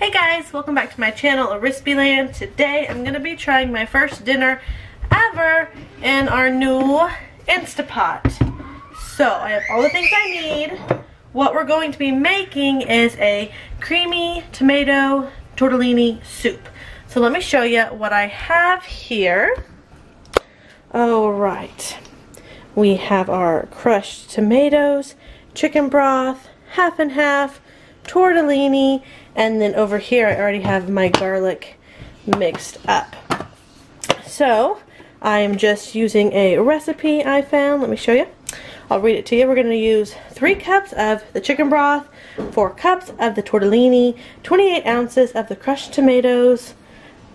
Hey guys, welcome back to my channel, Arispyland. Today I'm going to be trying my first dinner ever in our new Instapot. So I have all the things I need. What we're going to be making is a creamy tomato tortellini soup. So let me show you what I have here. Alright, we have our crushed tomatoes, chicken broth, half and half, tortellini, and then over here I already have my garlic mixed up. So I am just using a recipe I found. Let me show you. I'll read it to you. We're going to use 3 cups of the chicken broth, 4 cups of the tortellini, 28 ounces of the crushed tomatoes,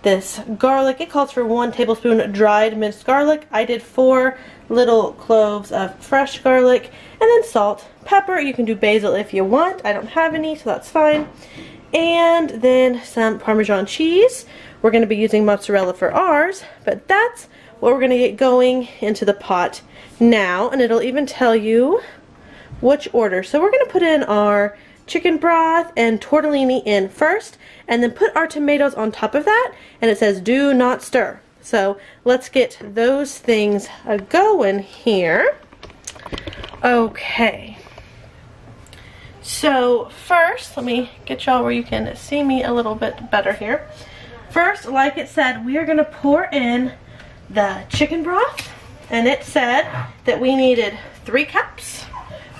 this garlic. It calls for 1 tablespoon dried minced garlic. I did 4 little cloves of fresh garlic, and then salt, pepper. You can do basil if you want. I don't have any, so that's fine. And then some Parmesan cheese. We're going to be using mozzarella for ours, but that's what we're going to get going into the pot now, and it'll even tell you which order. So we're going to put in our chicken broth and tortellini in first, and then put our tomatoes on top of that, and it says do not stir. So let's get those things going here. Okay. So first, let me get y'all where you can see me a little bit better here. First, like it said, we are going to pour in the chicken broth, and it said that we needed 3 cups.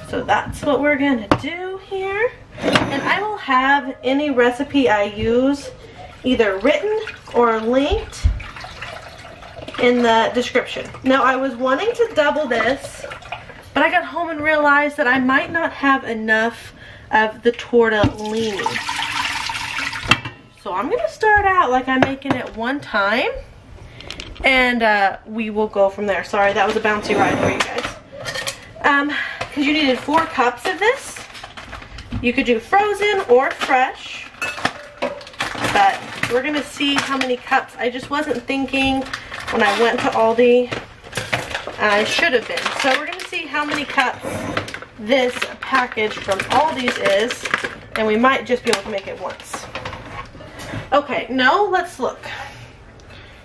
So that's what we're going to do here. And I will have any recipe I use either written or linked in the description. Now I was wanting to double this, but I got home and realized that I might not have enough of the tortellini. So I'm going to start out like I'm making it one time, and we will go from there. Sorry, that was a bouncy ride for you guys. Because you needed 4 cups of this. You could do frozen or fresh, but we're going to see how many cups. I just wasn't thinking when I went to Aldi. I should have been. So we're going to see how many cups this package from Aldi's is, and we might just be able to make it once. Okay, no, let's look.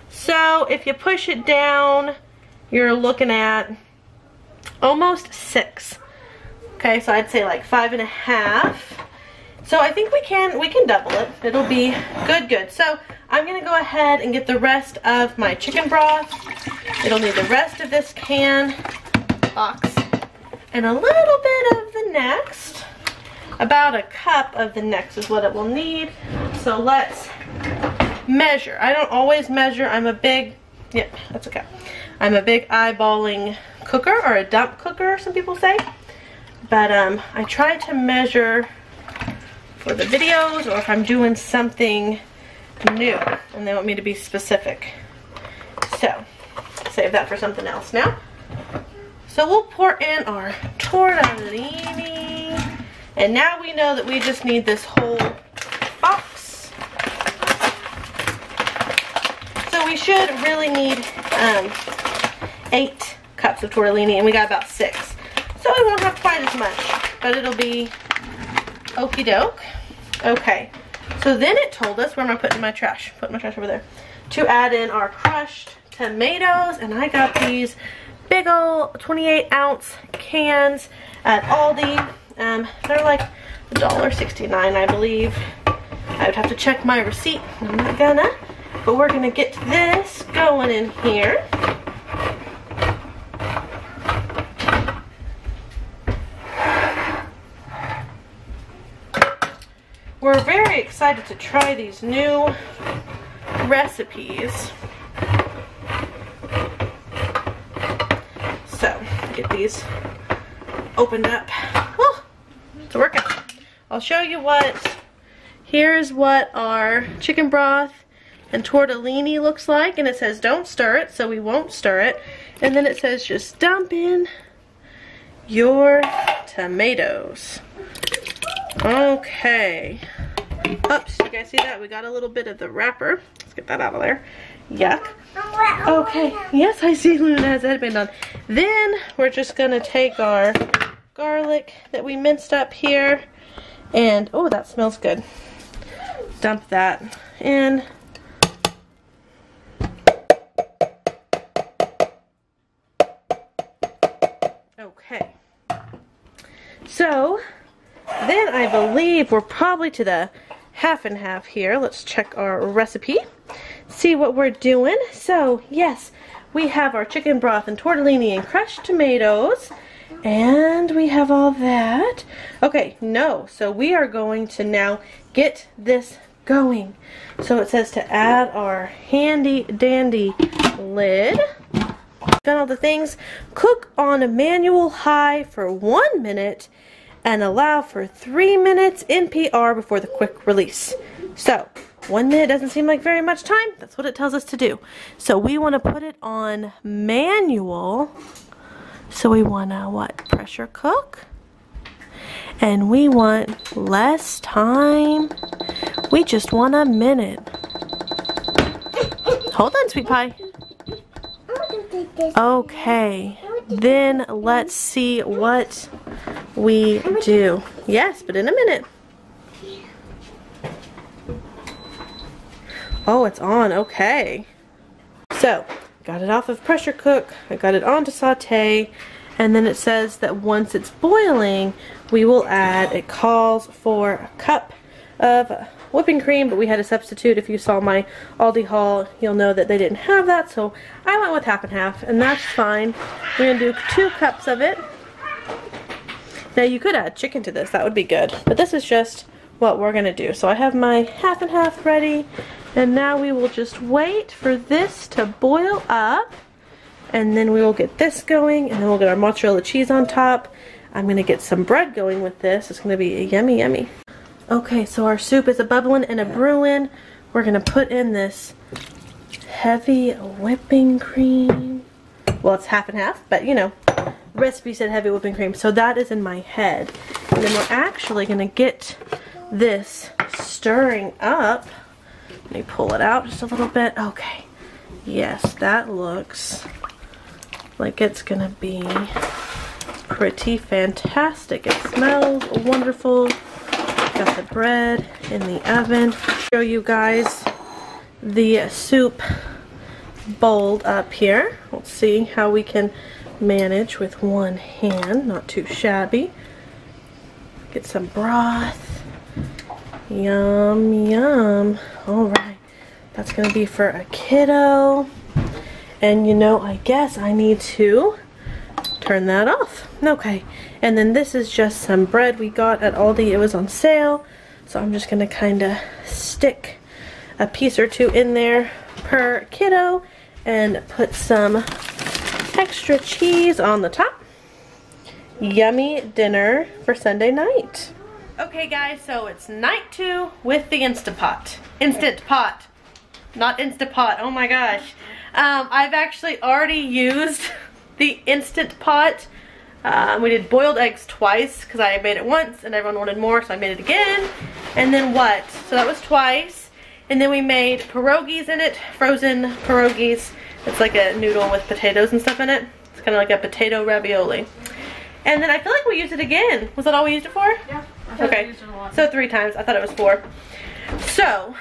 So if you push it down, you're looking at almost 6. Okay, so I'd say like 5.5. So I think we can double it. It'll be good. So I'm gonna go ahead and get the rest of my chicken broth. It'll need the rest of this can box and a little bit of the next. About a cup of the next is what it will need. So let's measure. I don't always measure. I'm a big, yep, that's okay. I'm a big eyeballing cooker, or a dump cooker, some people say. But I try to measure for the videos, or if I'm doing something new and they want me to be specific. So save that for something else now. So we'll pour in our tortellini, and now we know that we just need this whole box. So we should really need 8 cups of tortellini, and we got about 6. So we won't have quite as much, but it'll be okie doke. Okay, so then it told us, where am I putting my trash? Put my trash over there. To add in our crushed tomatoes, and I got these big old 28 ounce cans at Aldi. They're like $1.69, I believe. I would have to check my receipt. I'm not gonna, but we're gonna get this going in here. We're very excited to try these new recipes. So, get these opened up. Oh, it's working. I'll show you what, here's what our chicken broth and tortellini looks like. And it says don't stir it, so we won't stir it. And then it says just dump in your tomatoes. Okay. Oops, you guys see that? We got a little bit of the wrapper. Let's get that out of there. Yuck. Okay, yes, I see Luna has a headband on. Then we're just gonna take our garlic that we minced up here, and oh, that smells good. dump that in. Okay. So, then I believe we're probably to the half and half here. Let's check our recipe, see what we're doing. So, yes, we have our chicken broth and tortellini and crushed tomatoes, and we have all that. Okay, no, so we are going to now get this going. So it says to add our handy dandy lid. Done all the things. Cook on a manual high for 1 minute and allow for 3 minutes in PR before the quick release. So 1 minute doesn't seem like very much time. That's what it tells us to do. So we want to put it on manual. So we want to what? Pressure cook. And we want less time. We just want a minute. Hold on, sweet pie. Okay, then let's see what we do. Yes, but in a minute. Oh, it's on. Okay. So, got it off of pressure cook. I got it on to saute. And then it says that once it's boiling, we will add, it calls for a cup of whipping cream, but we had a substitute. If you saw my Aldi haul, you'll know that they didn't have that, so I went with half and half, and that's fine. We're going to do 2 cups of it. Now you could add chicken to this, that would be good, but this is just what we're going to do. So I have my half and half ready, and now we will just wait for this to boil up, and then we will get this going, and then we'll get our mozzarella cheese on top. I'm going to get some bread going with this. It's going to be yummy, yummy. Okay, so our soup is a bubbling and a brewing. We're going to put in this heavy whipping cream. Well, it's half and half, but you know, the recipe said heavy whipping cream, so that is in my head. And then we're actually going to get this stirring up. Let me pull it out just a little bit. Okay, yes, that looks like it's going to be pretty fantastic. It smells wonderful. Got the bread in the oven. Show you guys the soup bowl up here. Let's see how we can manage with one hand. Not too shabby. Get some broth. Yum, yum. Alright. That's going to be for a kiddo. And you know, I guess I need to turn that off. Okay, and then this is just some bread we got at Aldi. It was on sale, so I'm just gonna kind of stick a piece or 2 in there per kiddo and put some extra cheese on the top. Yummy dinner for Sunday night. Okay guys, so it's night 2 with the Instant Pot, not Instapot. Oh my gosh. I've actually already used the Instant Pot. We did boiled eggs twice because I made it once and everyone wanted more, so I made it again. And then what? So that was twice. And then we made pierogies in it, frozen pierogies. It's like a noodle with potatoes and stuff in it. It's kind of like a potato ravioli. And then I feel like we used it again. Was that all we used it for? Yeah. Okay. Used it a lot. So 3 times. I thought it was 4. So,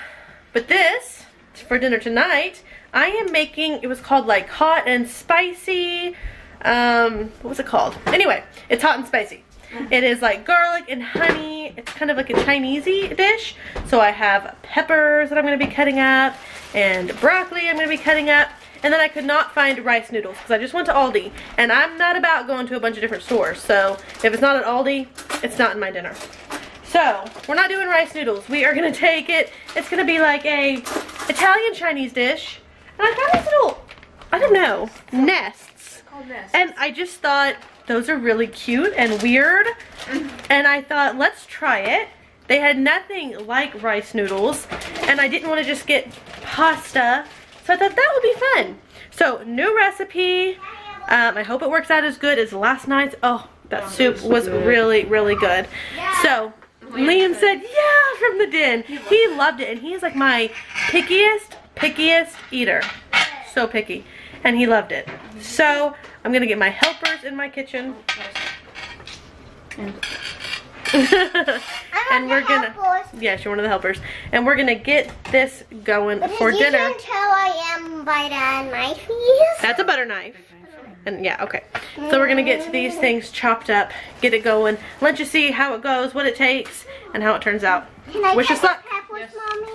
but this, for dinner tonight, I am making, it was called like hot and spicy, what was it called? Anyway, it's hot and spicy. It is like garlic and honey. It's kind of like a Chinese-y dish. So I have peppers that I'm going to be cutting up, and broccoli I'm going to be cutting up. And then I could not find rice noodles because I just went to Aldi, and I'm not about going to a bunch of different stores. So if it's not at Aldi, it's not in my dinner. So we're not doing rice noodles. We are going to take it. It's going to be like a Italian Chinese dish. And I found these little, I don't know, nests. Called nests. And I just thought those are really cute and weird. And I thought, let's try it. They had nothing like rice noodles. And I didn't want to just get pasta. So I thought that would be fun. So, new recipe. I hope it works out as good as last night's. Oh, that soup was really, really good. So, Liam said, yeah, from the den. He loved it. And he is like my pickiest eater. So picky. And he loved it. So I'm gonna get my helpers in my kitchen. And we're gonna, yes, you're one of the helpers. And we're gonna get this going for dinner. You can tell I am by that knife he used. That's a butter knife. And yeah, okay. So we're gonna get to these things chopped up, get it going, let you see how it goes, what it takes, and how it turns out. Wish us luck. Peppers, Mommy?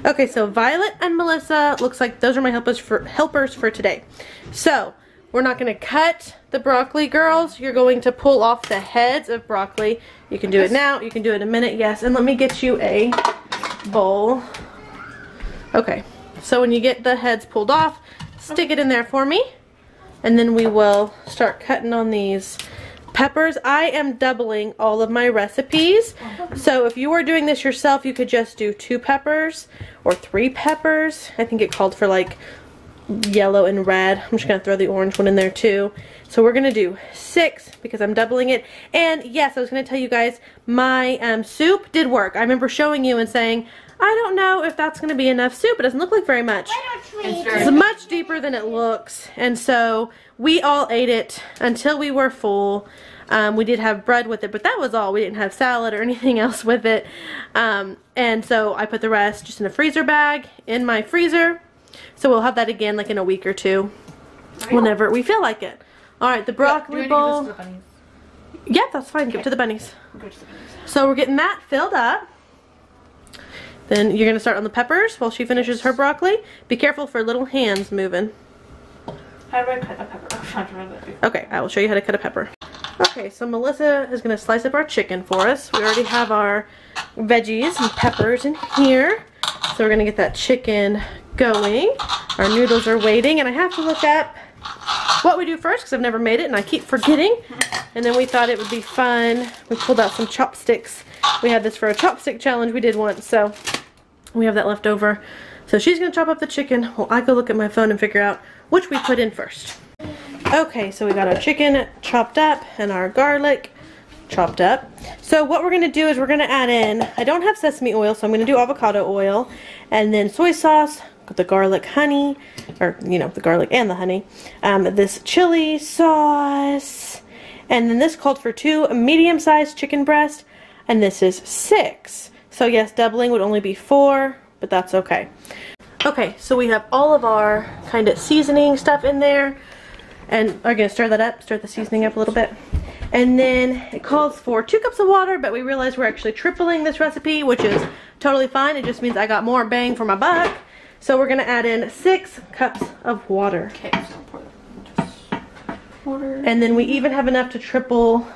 Okay, so Violet and Melissa, looks like those are my helpers for today. So we're not gonna cut the broccoli, girls. You're going to pull off the heads of broccoli. You can do it now, you can do it in a minute, yes. And let me get you a bowl. Okay, so when you get the heads pulled off, stick it in there for me. And then we will start cutting on these peppers. I am doubling all of my recipes. So if you were doing this yourself, you could just do 2 peppers or 3 peppers. I think it called for like yellow and red. I'm just gonna throw the orange one in there too. So we're gonna do 6 because I'm doubling it. And yes, I was gonna tell you guys, my soup did work. I remember showing you and saying, I don't know if that's gonna be enough soup. It doesn't look like very much. It's much deeper than it looks. And so we all ate it until we were full. We did have bread with it, but that was all. We didn't have salad or anything else with it. And so I put the rest just in a freezer bag in my freezer. So we'll have that again like in a week or 2, whenever we feel like it. All right, the broccoli bowl. Yeah, that's fine. Give it to the bunnies. So we're getting that filled up. Then you're gonna start on the peppers while she finishes her broccoli. Be careful for little hands moving. How do I cut a pepper? Okay, I will show you how to cut a pepper. Okay, so Melissa is gonna slice up our chicken for us. We already have our veggies and peppers in here. So we're gonna get that chicken going. Our noodles are waiting, and I have to look up what we do first because I've never made it and I keep forgetting. And then we thought it would be fun. We pulled out some chopsticks. We had this for a chopstick challenge we did once, so we have that left over. So she's gonna chop up the chicken while I go look at my phone and figure out which we put in first. Okay, so we got our chicken chopped up and our garlic chopped up. So what we're gonna do is we're gonna add in, I don't have sesame oil, so I'm gonna do avocado oil, and then soy sauce, the garlic honey, or you know, the garlic and the honey, this chili sauce, and then this called for 2 medium-sized chicken breasts, and this is 6. So yes, doubling would only be 4, but that's okay. Okay, so we have all of our kind of seasoning stuff in there, and we're gonna stir that up, stir the seasoning up a little bit. And then it calls for 2 cups of water, but we realized we're actually tripling this recipe, which is totally fine. It just means I got more bang for my buck. So we're gonna add in 6 cups of water. Okay, so pour water. And then we even have enough to triple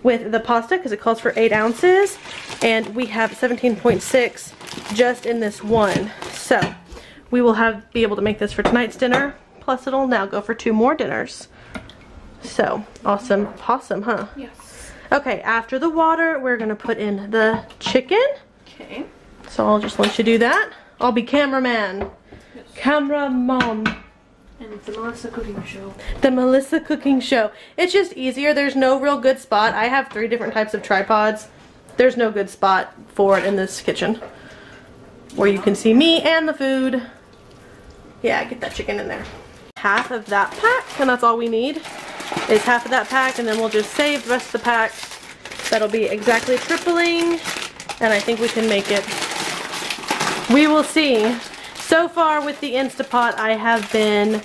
with the pasta because it calls for 8 ounces. And we have 17.6 just in this one. So we will be able to make this for tonight's dinner. Plus it'll now go for 2 more dinners. So awesome possum, huh? Yes. Okay, after the water, we're gonna put in the chicken. Okay. So I'll just let you do that. I'll be cameraman. Yes. Camera mom. And it's the Melissa cooking show. The Melissa cooking show. It's just easier. There's no real good spot. I have 3 different types of tripods. There's no good spot for it in this kitchen where you can see me and the food. Yeah, get that chicken in there. Half of that pack, and that's all we need is half of that pack, and then we'll just save the rest of the pack. That'll be exactly tripling, and I think we can make it. We will see. So far with the Instapot, I have been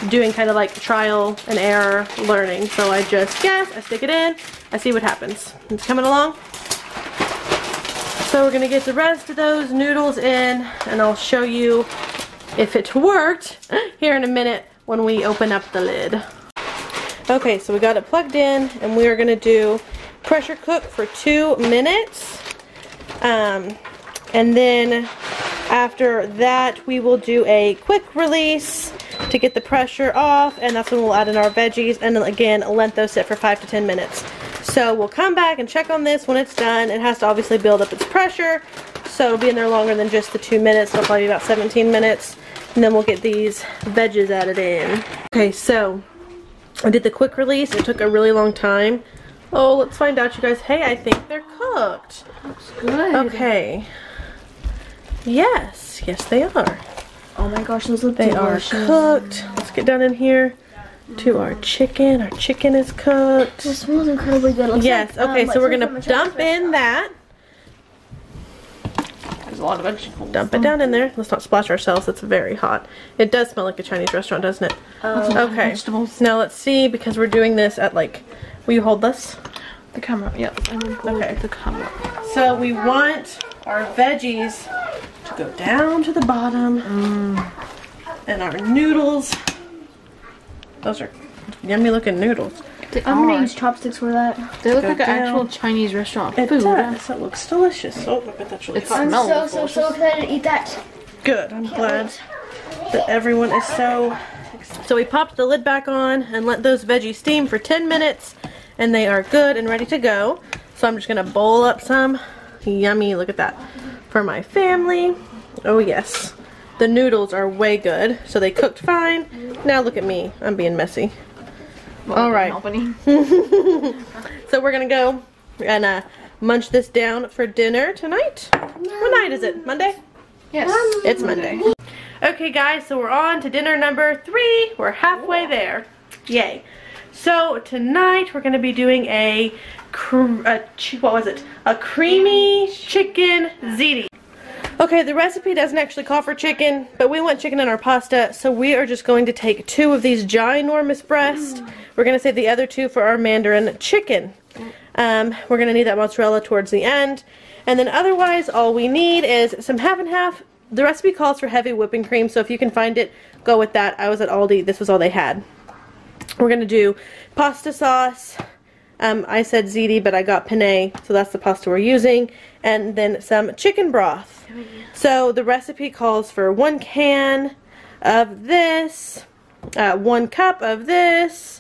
doing kind of like trial and error learning. So I just guess, I stick it in, I see what happens. It's coming along. So we're gonna get the rest of those noodles in, and I'll show you if it worked here in a minute when we open up the lid. Okay, so we got it plugged in, and we are gonna do pressure cook for 2 minutes. And then after that, we will do a quick release to get the pressure off, and that's when we'll add in our veggies, and then again, let those sit for 5 to 10 minutes. So we'll come back and check on this when it's done. It has to obviously build up its pressure, so it'll be in there longer than just the 2 minutes. It'll probably be about 17 minutes, and then we'll get these veggies added in. Okay, so I did the quick release. It took a really long time. Oh, let's find out, you guys. Hey, I think they're cooked. Looks good. Okay. Yes, yes they are. Oh my gosh, those look They delicious. are cooked. Let's get down in here. to our chicken. Our chicken is cooked. This smells incredibly good. Looks Yes, like, okay, so we're gonna from a dump Chinese in that. There's a lot of vegetables. Dump it down in there. Let's not splash ourselves. It's very hot. It does smell like a Chinese restaurant, doesn't it? Okay. Vegetables. Now let's see, because we're doing this at like, will you hold this? The camera. Yeah. I will go Okay. with the camera. So we want our veggies to go down to the bottom. And our noodles. Those are yummy looking noodles. I'm gonna use chopsticks for that. They look Go like an down. actual Chinese restaurant It food. does. It looks delicious. Oh, I bet that's really It's hot. I'm smells so delicious. excited to eat that. Good. I'm glad that everyone is so excited. So we popped the lid back on and let those veggies steam for 10 minutes. And they are good and ready to go. So I'm just going to bowl up some. Yummy. Look at that. For my family. Oh, yes. The noodles are way good. So they cooked fine. Now look at me. I'm being messy. Well, All right. So we're gonna go and munch this down for dinner tonight. What night is it? Monday? Yes. It's Monday. Okay guys, so we're on to dinner number 3. We're halfway there. Yay. So tonight we're gonna be doing a creamy chicken ziti. Okay, the recipe doesn't actually call for chicken, but we want chicken in our pasta, so we are just going to take 2 of these ginormous breasts. We're going to save the other 2 for our mandarin chicken. We're going to need that mozzarella towards the end. And then otherwise, all we need is some half and half. The recipe calls for heavy whipping cream, so if you can find it, go with that. I was at Aldi. This was all they had. We're going to do pasta sauce. I said ziti, but I got penne, so that's the pasta we're using. And then some chicken broth. So the recipe calls for 1 can of this, 1 cup of this,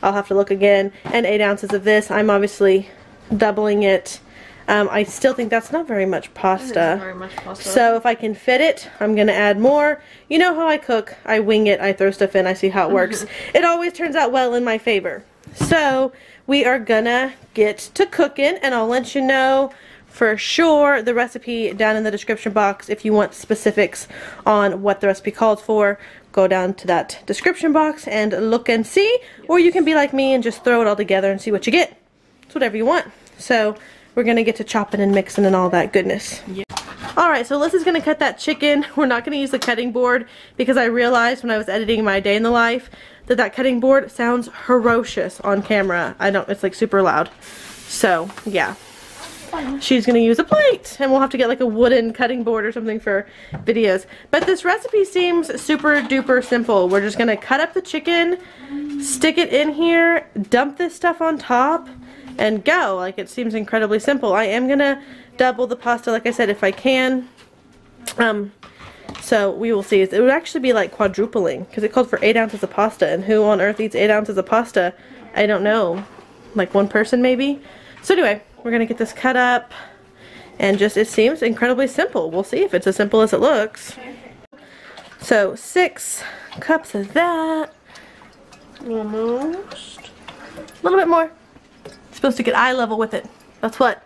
I'll have to look again, and 8 ounces of this. I'm obviously doubling it. I still think that's not very much pasta. Very much pasta. So if I can fit it, I'm going to add more. You know how I cook. I wing it. I throw stuff in. I see how it works. It always turns out well in my favor. So we are going to get to cooking, and I'll let you know for sure the recipe down in the description box. If you want specifics on what the recipe calls for, go down to that description box and look and see. Yes. Or you can be like me and just throw it all together and see what you get. It's whatever you want. So we're going to get to chopping and mixing and all that goodness. Yeah. Alright, so Alyssa's going to cut that chicken. We're not going to use the cutting board because I realized when I was editing my day in the life that that cutting board sounds ferocious on camera. It's like super loud. So, yeah. She's going to use a plate, and we'll have to get like a wooden cutting board or something for videos. But this recipe seems super duper simple. We're just going to cut up the chicken, stick it in here, dump this stuff on top, and go. Like, it seems incredibly simple. I am going to double the pasta, like I said, if I can. So we will see. It would actually be like quadrupling because it called for 8 ounces of pasta, and who on earth eats 8 ounces of pasta? I don't know. Like 1 person maybe? So anyway, we're going to get this cut up, and just, it seems incredibly simple. We'll see if it's as simple as it looks. So 6 cups of that. Almost. A little bit more. Supposed to get eye level with it. That's what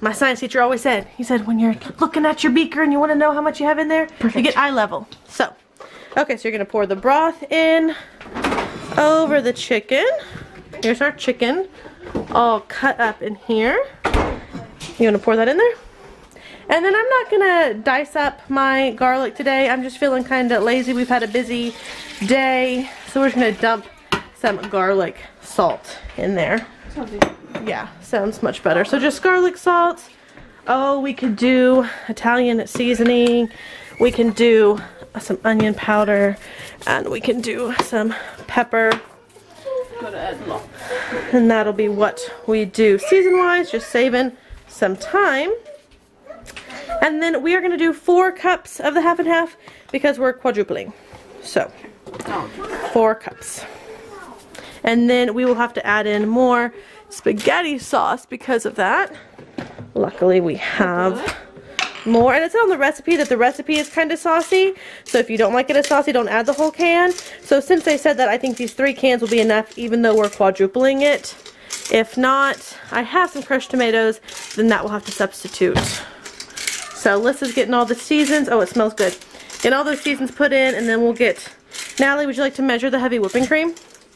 my science teacher always said. He said when you're looking at your beaker and you want to know how much you have in there, you get eye level. So, okay, so you're going to pour the broth in over the chicken. Here's our chicken all cut up in here. You want to pour that in there? And then I'm not going to dice up my garlic today. I'm just feeling kind of lazy. We've had a busy day. So we're just going to dump some garlic salt in there. Yeah, sounds much better. So just garlic salt. Oh, we could do Italian seasoning. We can do some onion powder. And we can do some pepper. And that'll be what we do season-wise, just saving some time. And then we are going to do 4 cups of the half and half because we're quadrupling. So, 4 cups. And then we will have to add in more spaghetti sauce because of that. Luckily we have more, and it's on the recipe that the recipe is kind of saucy, so if you don't like it as saucy, don't add the whole can. So since they said that, I think these 3 cans will be enough even though we're quadrupling it. If not, I have some crushed tomatoes, then that will have to substitute. So Alyssa's getting all the seasons. Oh, it smells good. Get all those seasons put in, and then we'll get, Natalie, would you like to measure the heavy whipping cream?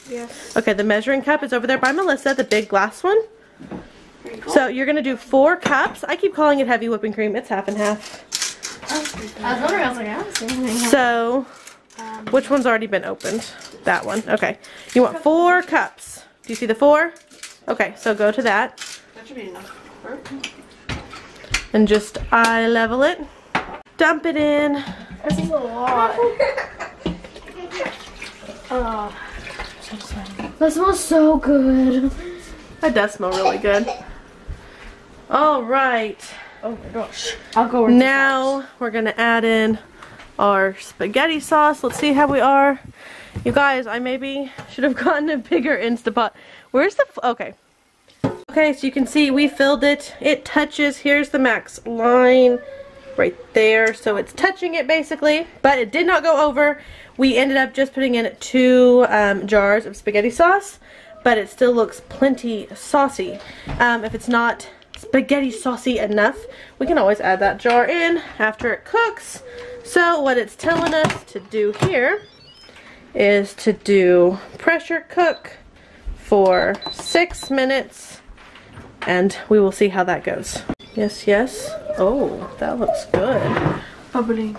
Yes. Okay, the measuring cup is over there by Melissa, the big glass one. So you're gonna do 4 cups. I keep calling it heavy whipping cream. It's half and half. I was wondering, I was like, I don't see anything. So, which one's already been opened? That one. Okay. You want 4 cups. Do you see the 4? Okay, so go to that. That should be enough. And just eye level it. Dump it in. This is a lot. That smells so good. That does smell really good. All right. Oh my gosh. I'll go with Now we're gonna add in our spaghetti sauce. Let's see how we are. You guys, I maybe should have gotten a bigger Instapot. Where's the, okay. Okay, so you can see we filled it. It touches, here's the max line right there. So it's touching it basically, but it did not go over. We ended up just putting in 2 jars of spaghetti sauce, but it still looks plenty saucy. If it's not spaghetti saucy enough, we can always add that jar in after it cooks. So what it's telling us to do here is to do pressure cook for 6 minutes, and we will see how that goes. Yes, yes. Oh, that looks good. Bubbly.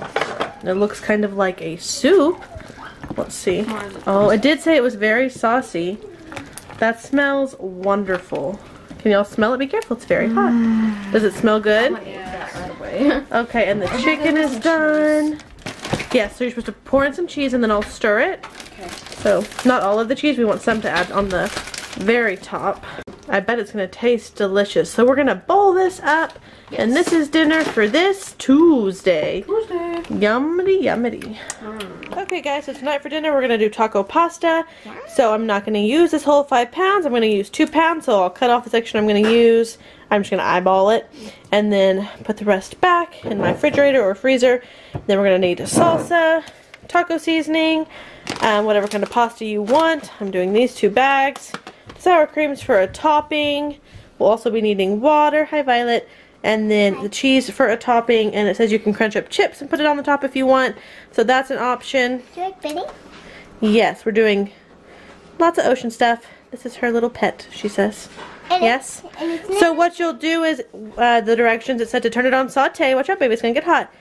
It looks kind of like a soup. Let's see. Oh, it did say it was very saucy. That smells wonderful. Can y'all smell it? Be careful, it's very hot. Does it smell good? Okay, and the chicken is done. Yeah, so you're supposed to pour in some cheese and then I'll stir it. Okay. So, not all of the cheese, we want some to add on the very top. I bet it's gonna taste delicious. So we're gonna bowl this up, and this is dinner for this Tuesday. Yummity, yummity. Okay guys, so tonight for dinner we're gonna do taco pasta. So I'm not gonna use this whole 5 pounds, I'm gonna use 2 pounds, so I'll cut off the section I'm gonna use. I'm just gonna eyeball it, and then put the rest back in my refrigerator or freezer. Then we're gonna need a salsa, taco seasoning, whatever kind of pasta you want. I'm doing these 2 bags. Sour creams for a topping. We'll also be needing water, hi Violet, and then the cheese for a topping, and it says you can crunch up chips and put it on the top if you want, so that's an option. Do you like Betty? Yes, we're doing lots of ocean stuff. This is her little pet, she says. And Yes? So what you'll do is, the directions, it said to turn it on saute. Watch out baby, it's gonna get hot.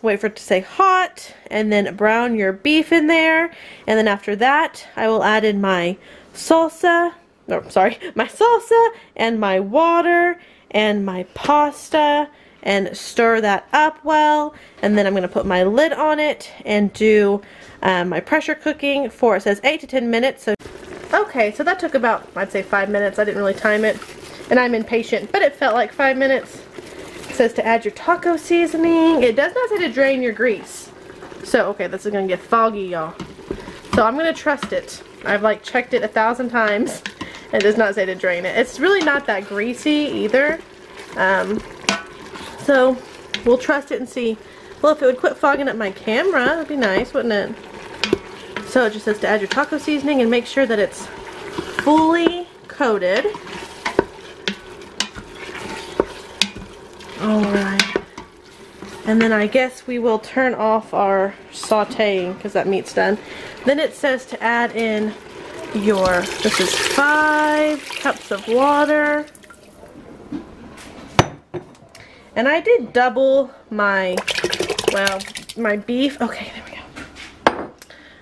Wait for it to say hot, and then brown your beef in there, and then after that I will add in my salsa, my salsa and my water and my pasta and stir that up well, and then I'm going to put my lid on it and do my pressure cooking for, it says 8 to 10 minutes. So okay, so that took about, I'd say 5 minutes. I didn't really time it, and I'm impatient, but it felt like 5 minutes. It says to add your taco seasoning. It does not say to drain your grease. So okay, this is going to get foggy, y'all. So I'm going to trust it. I've like checked it 1,000 times. It does not say to drain it. It's really not that greasy either. So we'll trust it and see. Well, if it would quit fogging up my camera, that'd be nice, wouldn't it? So it just says to add your taco seasoning and make sure that it's fully coated. Alright. And then I guess we will turn off our sauteing because that meat's done. Then it says to add in your, this is 5 cups of water. And I did double my, well, my beef. Okay, there we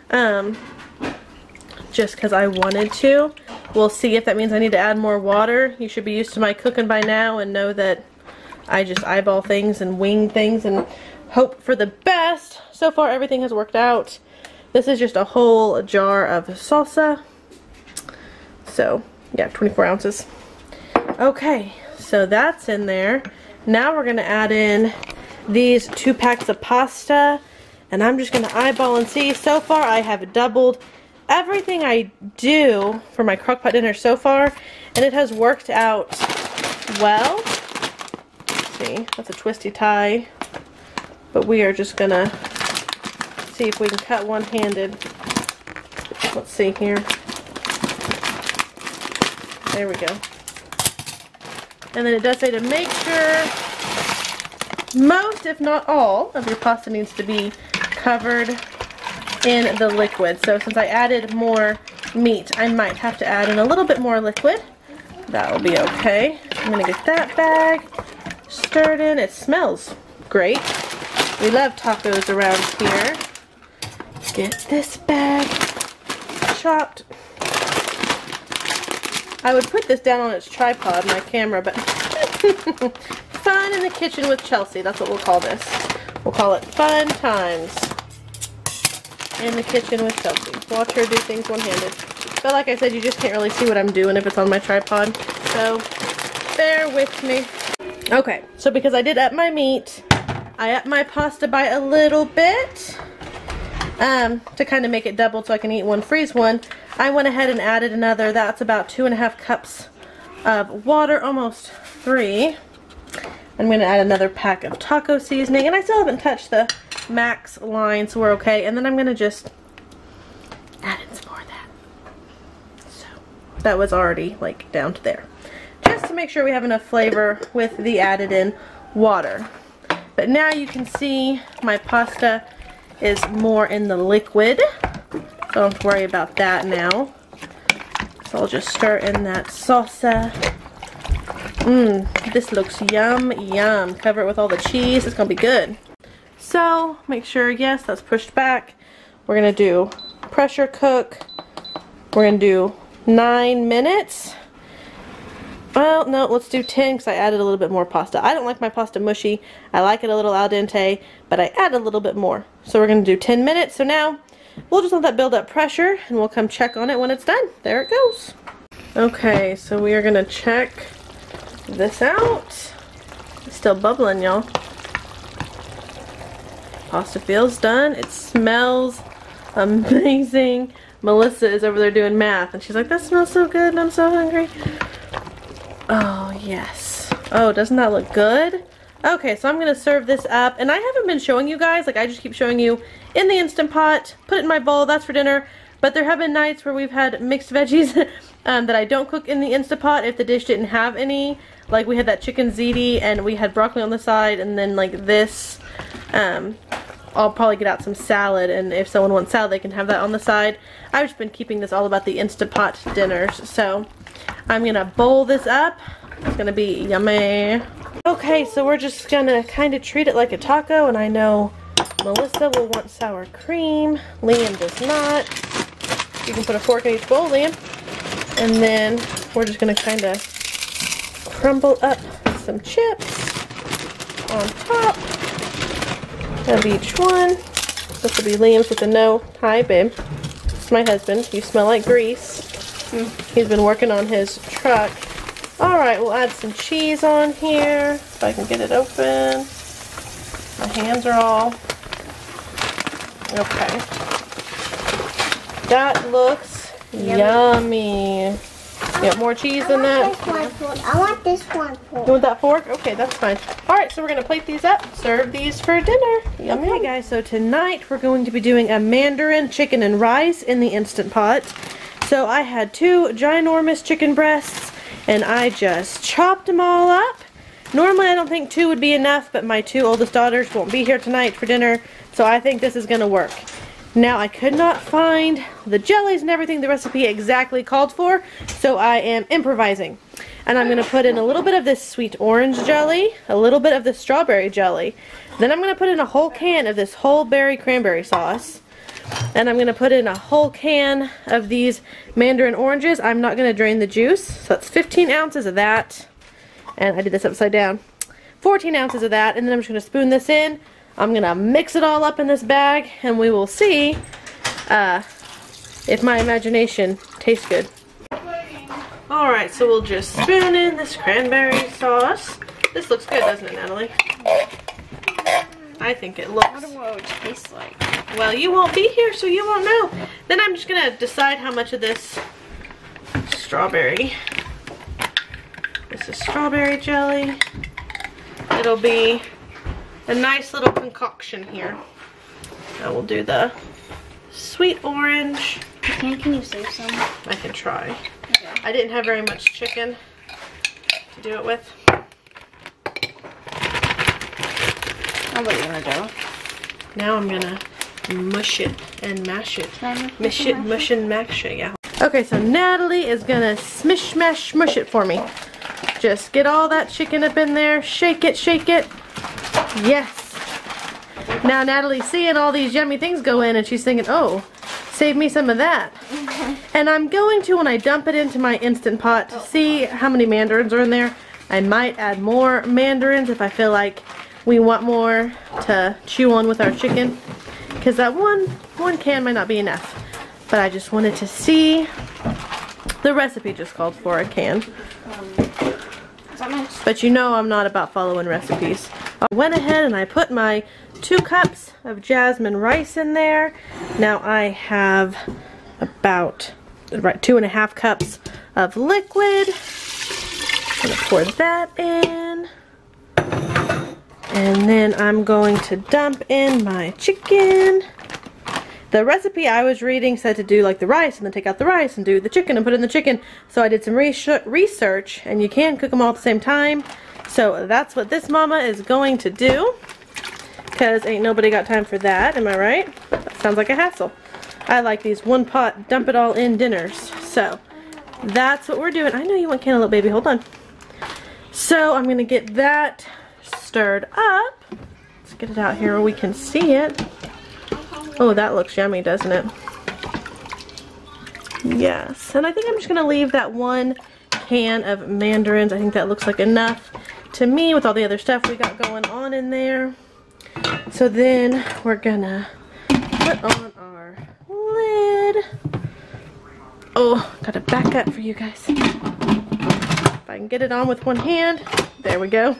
go. Just because I wanted to. We'll see if that means I need to add more water. You should be used to my cooking by now and know that I just eyeball things and wing things and hope for the best. So far everything has worked out. This is just a whole jar of salsa. So yeah, 24 ounces. Okay, so that's in there. Now we're going to add in these 2 packs of pasta, and I'm just going to eyeball and see. So far I have doubled everything I do for my crockpot dinner so far, and it has worked out well. See, that's a twisty tie, but we are just gonna see if we can cut one-handed. Let's see here. There we go. And then it does say to make sure most, if not all, of your pasta needs to be covered in the liquid. So since I added more meat. I might have to add in a little bit more liquid. That will be okay. I'm gonna get that bag stirred in. It smells great. We love tacos around here. Get this bag chopped. I would put this down on its tripod, my camera, but fun in the kitchen with Chelsea. That's what we'll call this. We'll call it fun times in the kitchen with Chelsea. Watch her do things one-handed. But like I said, you just can't really see what I'm doing if it's on my tripod. So bear with me. Okay, so because I did up my meat, I upped my pasta by a little bit to kind of make it double so I can eat one, freeze one. I went ahead and added another, that's about 2.5 cups of water, almost 3. I'm going to add another pack of taco seasoning, and I still haven't touched the max line, so we're okay. And then I'm going to just add in some more of that. So that was already like down to there. Just to make sure we have enough flavor with the added in water. But now you can see my pasta is more in the liquid. So I don't have to worry about that now. So I'll just stir in that salsa. This looks yum, yum. Cover it with all the cheese. It's gonna be good. So make sure, yes, that's pushed back. We're gonna do pressure cook. We're gonna do 9 minutes. Well, no, let's do 10 because I added a little bit more pasta. I don't like my pasta mushy. I like it a little al dente, but I add a little bit more. So we're gonna do 10 minutes. So now we'll just let that build up pressure and we'll come check on it when it's done. There it goes. Okay, so we are gonna check this out. It's still bubbling, y'all. Pasta feels done. It smells amazing. Melissa is over there doing math and she's like, that smells so good and I'm so hungry. Oh, yes. Oh, doesn't that look good? Okay, so I'm going to serve this up. And I haven't been showing you guys. Like, I just keep showing you in the Instant Pot. Put it in my bowl. That's for dinner. But there have been nights where we've had mixed veggies that I don't cook in the Instant Pot if the dish didn't have any. Like, we had that chicken ziti and we had broccoli on the side. And then, like, this. I'll probably get out some salad. And if someone wants salad, they can have that on the side. I've just been keeping this all about the Instant Pot dinners. So I'm gonna bowl this up. It's gonna be yummy. Okay, so we're just gonna kind of treat it like a taco, and I know Melissa will want sour cream. Liam does not. You can put a fork in each bowl, Liam. And then we're just gonna kind of crumble up some chips on top of each one. This will be Liam's with a no. Hi, babe. It's my husband. You smell like grease. He's been working on his truck. Alright, we'll add some cheese on here. If I can get it open. My hands are all... Okay. That looks yummy. You got more cheese in that? I want this one. You want that fork? Okay, that's fine. Alright, so we're going to plate these up. Serve these for dinner. Yummy. Okay, guys, so tonight we're going to be doing a Mandarin chicken and rice in the Instant Pot. So I had 2 ginormous chicken breasts and I just chopped them all up. Normally I don't think 2 would be enough, but my 2 oldest daughters won't be here tonight for dinner, so I think this is going to work. Now I could not find the jellies and everything the recipe exactly called for, so I am improvising. And I'm going to put in a little bit of this sweet orange jelly, a little bit of this strawberry jelly. Then I'm going to put in a whole can of this whole berry cranberry sauce. And I'm going to put in a whole can of these mandarin oranges. I'm not going to drain the juice. So that's 15 ounces of that. And I did this upside down. 14 ounces of that. And then I'm just going to spoon this in. I'm going to mix it all up in this bag. And we will see if my imagination tastes good. Alright, so we'll just spoon in this cranberry sauce. This looks good, doesn't it, Natalie? I think it looks... I don't know what it tastes like. Well, you won't be here, so you won't know. Then I'm just going to decide how much of this strawberry. This is strawberry jelly. It'll be a nice little concoction here. Now we'll do the sweet orange. Can you save some? I can try. Okay. I didn't have very much chicken to do it with. Oh, what are you gonna do? Now I'm gonna mush it and mash it. Mush it, mush and mash it, yeah. Okay, so Natalie is gonna smish, smash, smush it for me. Just get all that chicken up in there, shake it, shake it. Yes. Now Natalie's seeing all these yummy things go in and she's thinking, oh, save me some of that. And I'm going to, when I dump it into my Instant Pot, to see how many mandarins are in there. I might add more mandarins if I feel like we want more to chew on with our chicken. Because that one can might not be enough. But I just wanted to see. The recipe just called for a can. But you know I'm not about following recipes. I went ahead and I put my 2 cups of jasmine rice in there. Now I have about 2.5 cups of liquid. I'm gonna pour that in. And then I'm going to dump in my chicken. The recipe I was reading said to do like the rice and then take out the rice and do the chicken and put in the chicken. So I did some research and you can cook them all at the same time. So that's what this mama is going to do. Because ain't nobody got time for that, am I right? That sounds like a hassle. I like these one pot, dump it all in dinners. So that's what we're doing. I know you want cantaloupe, baby, hold on. So I'm going to get that stirred up. Let's get it out here where we can see it. Oh, that looks yummy, doesn't it? Yes, and I think I'm just going to leave that 1 can of mandarins. I think that looks like enough to me with all the other stuff we got going on in there. So then we're going to put on our lid. Oh, got to back up for you guys. If I can get it on with one hand. There we go.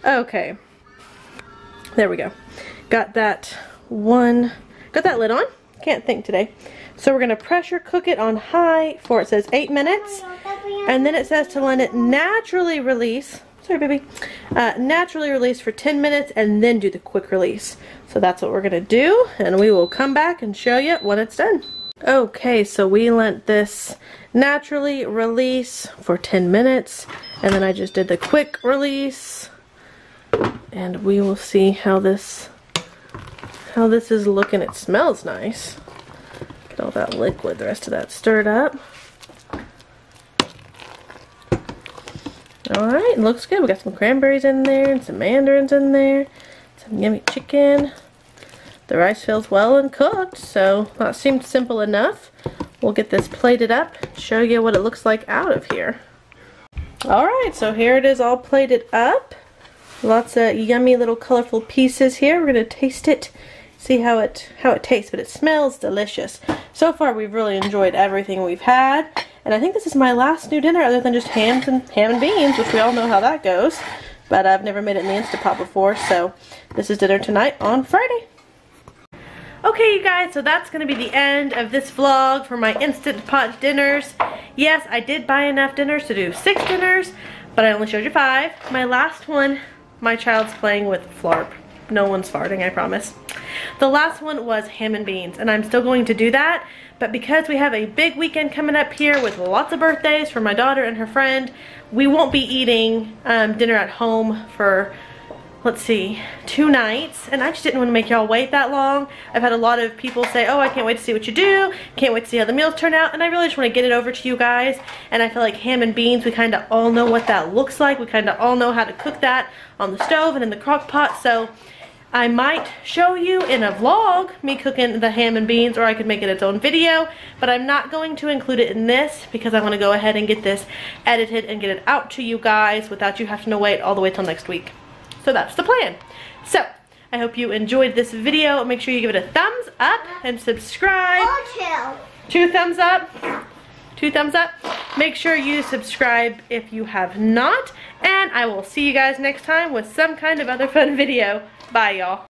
Okay. There we go. Got that lid on. Can't think today. So we're going to pressure cook it on high for, it says 8 minutes. And then it says to let it naturally release. Sorry, baby. Naturally release for 10 minutes and then do the quick release. So that's what we're going to do. And we will come back and show you when it's done. Okay, so we let this naturally release for 10 minutes. And then I just did the quick release. And we will see how this is looking. It smells nice. Get all that liquid, the rest of that stirred up. Alright, looks good. We got some cranberries in there and some mandarins in there. Some yummy chicken. The rice feels well and cooked, so that seemed simple enough. We'll get this plated up and show you what it looks like out of here. Alright, so here it is all plated up. Lots of yummy little colorful pieces here. We're going to taste it, see how it tastes, but it smells delicious. So far we've really enjoyed everything we've had, and I think this is my last new dinner other than just ham and beans, which we all know how that goes, but I've never made it in the Instant Pot before, so this is dinner tonight on Friday. Okay, you guys, so that's going to be the end of this vlog for my Instant Pot dinners. Yes, I did buy enough dinners to do 6 dinners, but I only showed you 5. My last one, my child's playing with Flarp. No one's farting, I promise. The last one was ham and beans, and I'm still going to do that, but because we have a big weekend coming up here with lots of birthdays for my daughter and her friend, we won't be eating dinner at home for, let's see, 2 nights, and I just didn't want to make y'all wait that long. I've had a lot of people say, oh, I can't wait to see what you do, can't wait to see how the meals turn out, and I really just want to get it over to you guys. And I feel like ham and beans, we kind of all know what that looks like. We kind of all know how to cook that on the stove and in the crock pot, so I might show you in a vlog me cooking the ham and beans, or I could make it its own video, but I'm not going to include it in this because I want to go ahead and get this edited and get it out to you guys without you having to wait all the way till next week. So that's the plan. So I hope you enjoyed this video. Make sure you give it a thumbs up and subscribe. 2 thumbs up. 2 thumbs up. Make sure you subscribe if you have not, and I will see you guys next time with some kind of other fun video. Bye, y'all.